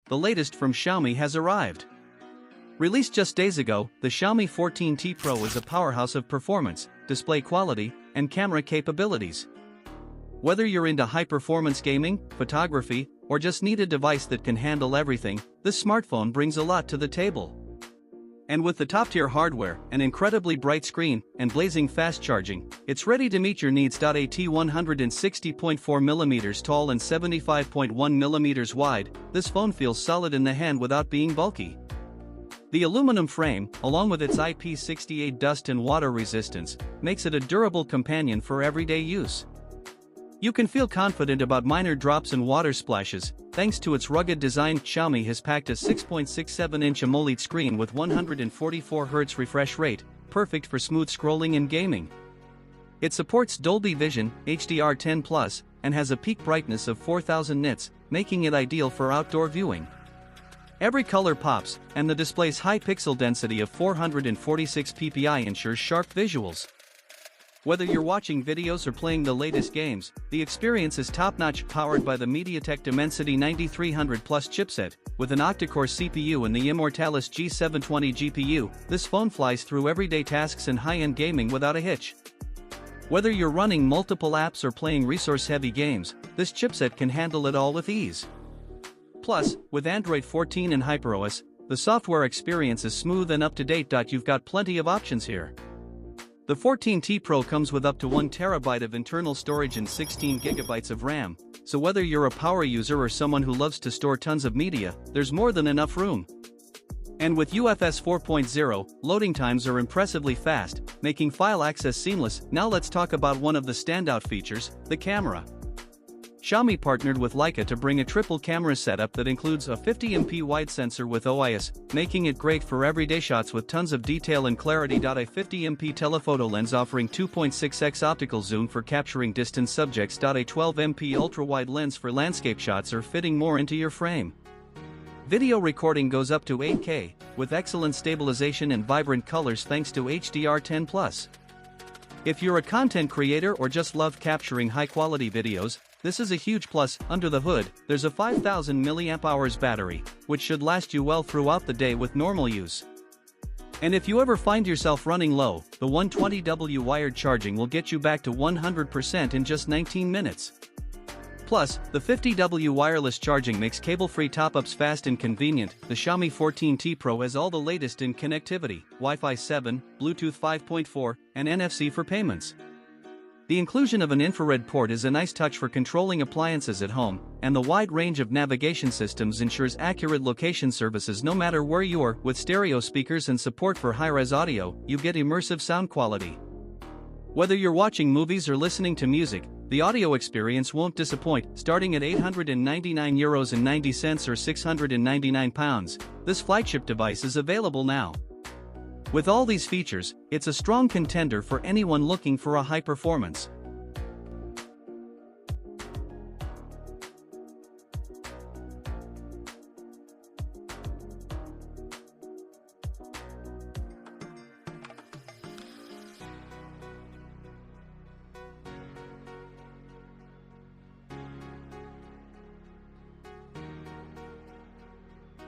the latest from Xiaomi has arrived. Released just days ago, the Xiaomi 14T Pro is a powerhouse of performance, display quality, and camera capabilities. Whether you're into high-performance gaming, photography, or just need a device that can handle everything, this smartphone brings a lot to the table. And with the top-tier hardware, an incredibly bright screen, and blazing fast charging, it's ready to meet your needs. At 160.4mm tall and 75.1mm wide, this phone feels solid in the hand without being bulky. The aluminum frame, along with its IP68 dust and water resistance, makes it a durable companion for everyday use. You can feel confident about minor drops and water splashes. Thanks to its rugged design, Xiaomi has packed a 6.67-inch AMOLED screen with 144Hz refresh rate, perfect for smooth scrolling and gaming. It supports Dolby Vision, HDR10+, and has a peak brightness of 4000 nits, making it ideal for outdoor viewing. Every color pops, and the display's high pixel density of 446 ppi ensures sharp visuals. Whether you're watching videos or playing the latest games, the experience is top-notch. Powered by the MediaTek Dimensity 9300 Plus chipset, with an octa-core CPU and the Immortalis G720 GPU, this phone flies through everyday tasks and high-end gaming without a hitch. Whether you're running multiple apps or playing resource-heavy games, this chipset can handle it all with ease. Plus, with Android 14 and HyperOS, the software experience is smooth and up-to-date. You've got plenty of options here. The 14T Pro comes with up to 1TB of internal storage and 16GB of RAM, so whether you're a power user or someone who loves to store tons of media, there's more than enough room. And with UFS 4.0, loading times are impressively fast, making file access seamless. Now let's talk about one of the standout features, the camera. Xiaomi partnered with Leica to bring a triple camera setup that includes a 50MP wide sensor with OIS, making it great for everyday shots with tons of detail and clarity. A 50MP telephoto lens offering 2.6x optical zoom for capturing distant subjects. A 12MP ultra-wide lens for landscape shots or fitting more into your frame. Video recording goes up to 8K, with excellent stabilization and vibrant colors thanks to HDR10+. If you're a content creator or just love capturing high-quality videos, this is a huge plus. Under the hood, there's a 5000 mAh battery, which should last you well throughout the day with normal use. And if you ever find yourself running low, the 120W wired charging will get you back to 100% in just 19 minutes. Plus, the 50W wireless charging makes cable-free top-ups fast and convenient. The Xiaomi 14T Pro has all the latest in connectivity, Wi-Fi 7, Bluetooth 5.4, and NFC for payments. The inclusion of an infrared port is a nice touch for controlling appliances at home, and the wide range of navigation systems ensures accurate location services no matter where you are. With stereo speakers and support for high-res audio, you get immersive sound quality. Whether you're watching movies or listening to music, the audio experience won't disappoint. Starting at €899.90 or £699, this flagship device is available now. With all these features, it's a strong contender for anyone looking for a high performance,